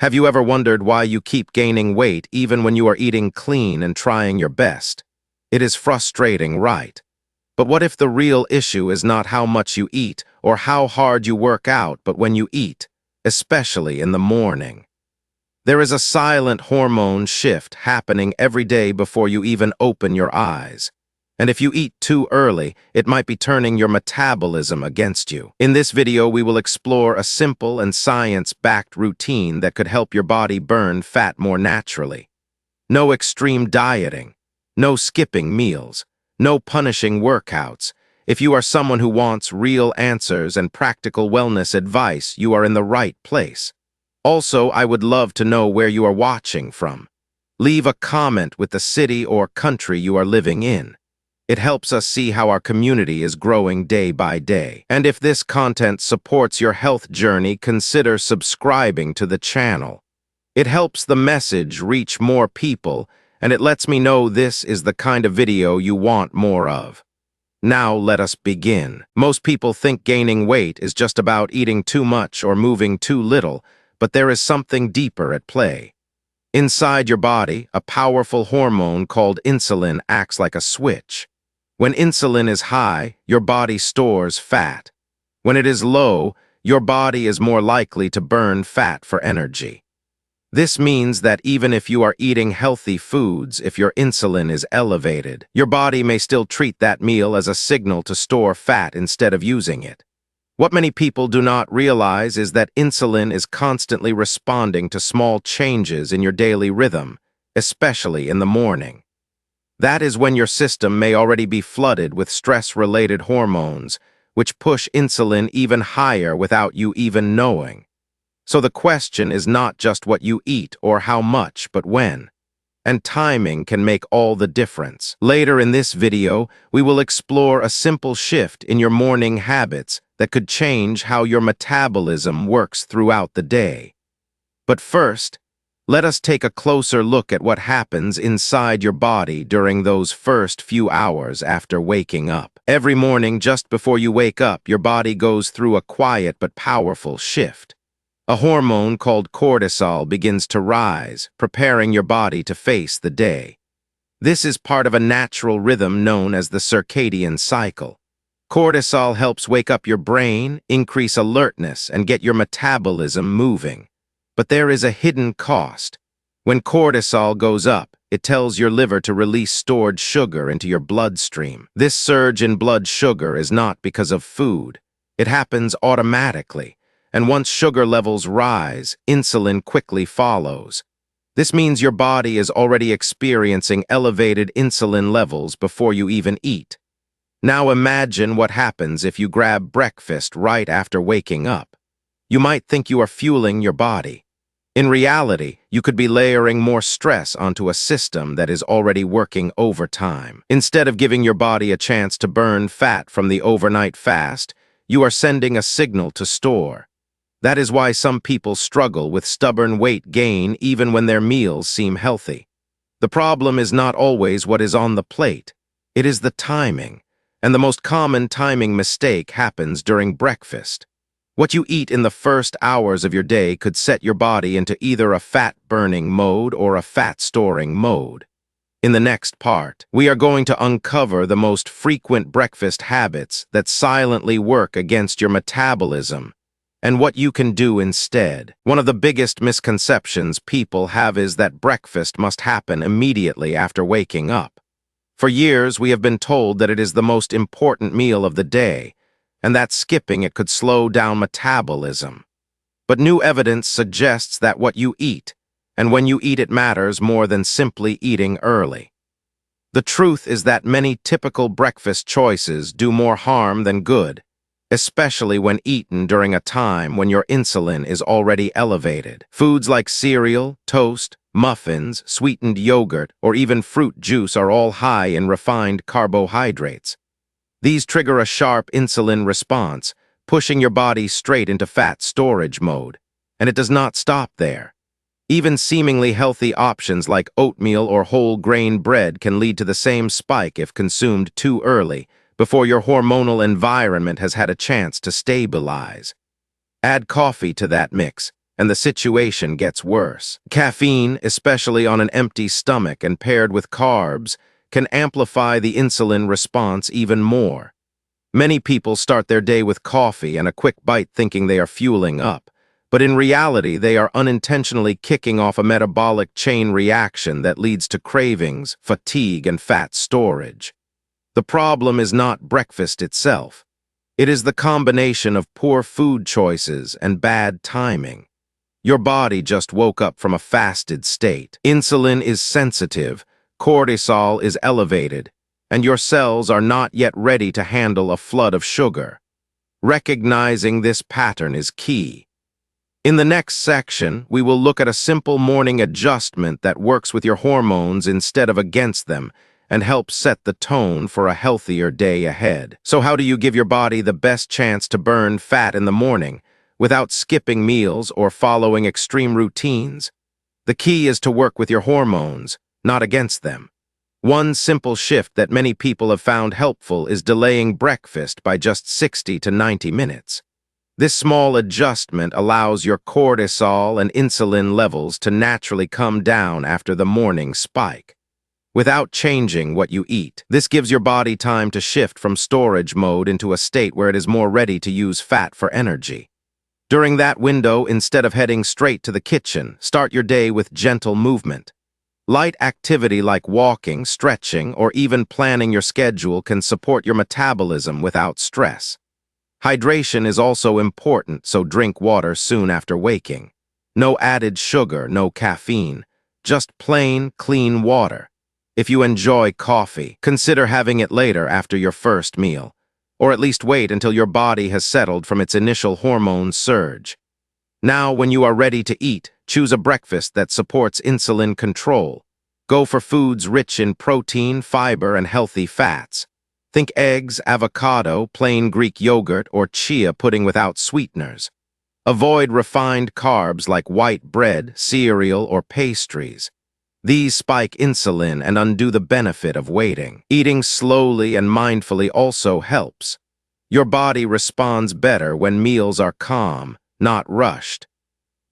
Have you ever wondered why you keep gaining weight even when you are eating clean and trying your best? It is frustrating, right? But what if the real issue is not how much you eat or how hard you work out, but when you eat, especially in the morning? There is a silent hormone shift happening every day before you even open your eyes. And if you eat too early, it might be turning your metabolism against you. In this video, we will explore a simple and science-backed routine that could help your body burn fat more naturally. No extreme dieting, no skipping meals, no punishing workouts. If you are someone who wants real answers and practical wellness advice, you are in the right place. Also, I would love to know where you are watching from. Leave a comment with the city or country you are living in. It helps us see how our community is growing day by day. And if this content supports your health journey, consider subscribing to the channel. It helps the message reach more people, and it lets me know this is the kind of video you want more of. Now let us begin. Most people think gaining weight is just about eating too much or moving too little, but there is something deeper at play. Inside your body, a powerful hormone called insulin acts like a switch. When insulin is high, your body stores fat. When it is low, your body is more likely to burn fat for energy. This means that even if you are eating healthy foods, if your insulin is elevated, your body may still treat that meal as a signal to store fat instead of using it. What many people do not realize is that insulin is constantly responding to small changes in your daily rhythm, especially in the morning. That is when your system may already be flooded with stress-related hormones, which push insulin even higher without you even knowing. So the question is not just what you eat or how much, but when. And timing can make all the difference. Later in this video, we will explore a simple shift in your morning habits that could change how your metabolism works throughout the day. But first, let us take a closer look at what happens inside your body during those first few hours after waking up. Every morning, just before you wake up, your body goes through a quiet but powerful shift. A hormone called cortisol begins to rise, preparing your body to face the day. This is part of a natural rhythm known as the circadian cycle. Cortisol helps wake up your brain, increase alertness, and get your metabolism moving. But there is a hidden cost. When cortisol goes up, it tells your liver to release stored sugar into your bloodstream. This surge in blood sugar is not because of food. It happens automatically. And once sugar levels rise, insulin quickly follows. This means your body is already experiencing elevated insulin levels before you even eat. Now imagine what happens if you grab breakfast right after waking up. You might think you are fueling your body. In reality, you could be layering more stress onto a system that is already working overtime. Instead of giving your body a chance to burn fat from the overnight fast, you are sending a signal to store. That is why some people struggle with stubborn weight gain even when their meals seem healthy. The problem is not always what is on the plate. It is the timing. And the most common timing mistake happens during breakfast. What you eat in the first hours of your day could set your body into either a fat-burning mode or a fat-storing mode. In the next part, we are going to uncover the most frequent breakfast habits that silently work against your metabolism and what you can do instead. One of the biggest misconceptions people have is that breakfast must happen immediately after waking up. For years, we have been told that it is the most important meal of the day, and that skipping it could slow down metabolism. But new evidence suggests that what you eat, and when you eat it matters more than simply eating early. The truth is that many typical breakfast choices do more harm than good, especially when eaten during a time when your insulin is already elevated. Foods like cereal, toast, muffins, sweetened yogurt, or even fruit juice are all high in refined carbohydrates. These trigger a sharp insulin response, pushing your body straight into fat storage mode. And it does not stop there. Even seemingly healthy options like oatmeal or whole grain bread can lead to the same spike if consumed too early, before your hormonal environment has had a chance to stabilize. Add coffee to that mix, and the situation gets worse. Caffeine, especially on an empty stomach and paired with carbs, can amplify the insulin response even more. Many people start their day with coffee and a quick bite thinking they are fueling up, but in reality they are unintentionally kicking off a metabolic chain reaction that leads to cravings, fatigue, and fat storage. The problem is not breakfast itself. It is the combination of poor food choices and bad timing. Your body just woke up from a fasted state. Insulin is sensitive, cortisol is elevated, and your cells are not yet ready to handle a flood of sugar. Recognizing this pattern is key. In the next section, we will look at a simple morning adjustment that works with your hormones instead of against them and helps set the tone for a healthier day ahead. So how do you give your body the best chance to burn fat in the morning without skipping meals or following extreme routines? The key is to work with your hormones, not against them. One simple shift that many people have found helpful is delaying breakfast by just 60 to 90 minutes. This small adjustment allows your cortisol and insulin levels to naturally come down after the morning spike. Without changing what you eat, this gives your body time to shift from storage mode into a state where it is more ready to use fat for energy. During that window, instead of heading straight to the kitchen, start your day with gentle movement. Light activity like walking, stretching, or even planning your schedule can support your metabolism without stress. Hydration is also important, so drink water soon after waking. No added sugar, no caffeine, just plain, clean water. If you enjoy coffee, consider having it later after your first meal, or at least wait until your body has settled from its initial hormone surge. Now, when you are ready to eat, choose a breakfast that supports insulin control. Go for foods rich in protein, fiber, and healthy fats. Think eggs, avocado, plain Greek yogurt, or chia pudding without sweeteners. Avoid refined carbs like white bread, cereal, or pastries. These spike insulin and undo the benefit of waiting. Eating slowly and mindfully also helps. Your body responds better when meals are calm, not rushed.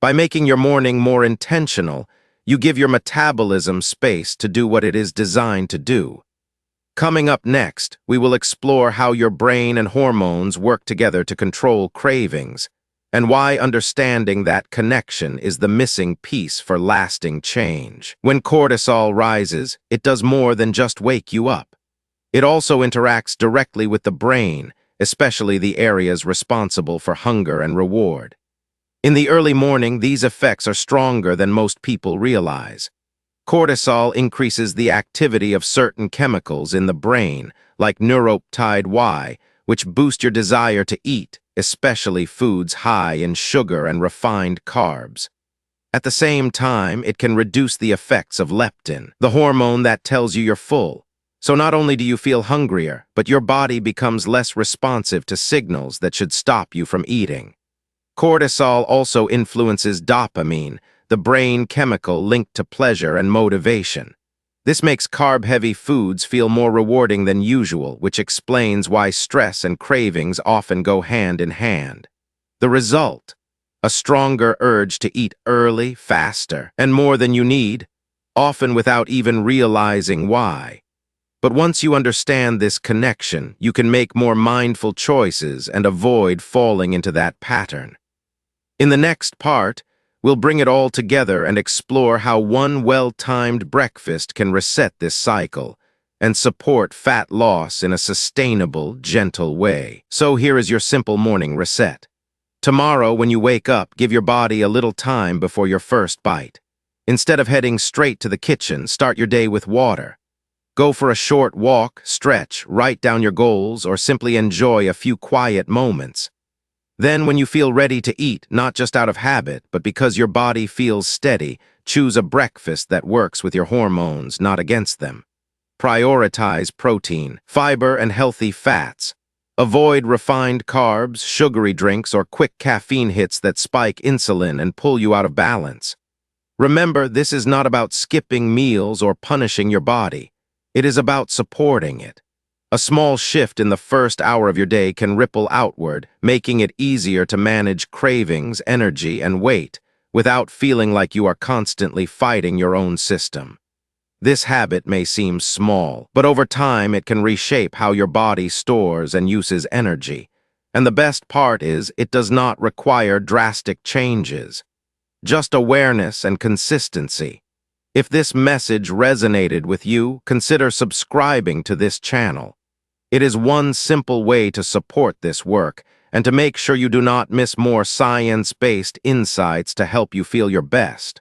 By making your morning more intentional, you give your metabolism space to do what it is designed to do. Coming up next, we will explore how your brain and hormones work together to control cravings, and why understanding that connection is the missing piece for lasting change. When cortisol rises, it does more than just wake you up. It also interacts directly with the brain, especially the areas responsible for hunger and reward. In the early morning, these effects are stronger than most people realize. Cortisol increases the activity of certain chemicals in the brain, like neuropeptide Y, which boost your desire to eat, especially foods high in sugar and refined carbs. At the same time, it can reduce the effects of leptin, the hormone that tells you you're full. So not only do you feel hungrier, but your body becomes less responsive to signals that should stop you from eating. Cortisol also influences dopamine, the brain chemical linked to pleasure and motivation. This makes carb-heavy foods feel more rewarding than usual, which explains why stress and cravings often go hand in hand. The result: a stronger urge to eat early, faster, and more than you need, often without even realizing why. But once you understand this connection, you can make more mindful choices and avoid falling into that pattern. In the next part, we'll bring it all together and explore how one well-timed breakfast can reset this cycle and support fat loss in a sustainable, gentle way. So here is your simple morning reset. Tomorrow, when you wake up, give your body a little time before your first bite. Instead of heading straight to the kitchen, start your day with water. Go for a short walk, stretch, write down your goals, or simply enjoy a few quiet moments. Then, when you feel ready to eat, not just out of habit, but because your body feels steady, choose a breakfast that works with your hormones, not against them. Prioritize protein, fiber, and healthy fats. Avoid refined carbs, sugary drinks, or quick caffeine hits that spike insulin and pull you out of balance. Remember, this is not about skipping meals or punishing your body. It is about supporting it. A small shift in the first hour of your day can ripple outward, making it easier to manage cravings, energy, and weight, without feeling like you are constantly fighting your own system. This habit may seem small, but over time it can reshape how your body stores and uses energy. And the best part is, it does not require drastic changes, just awareness and consistency. If this message resonated with you, consider subscribing to this channel. It is one simple way to support this work and to make sure you do not miss more science-based insights to help you feel your best.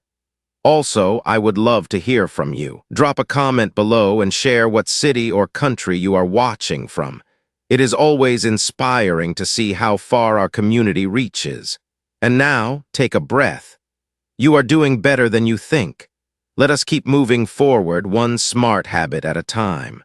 Also, I would love to hear from you. Drop a comment below and share what city or country you are watching from. It is always inspiring to see how far our community reaches. And now, take a breath. You are doing better than you think. Let us keep moving forward, one smart habit at a time.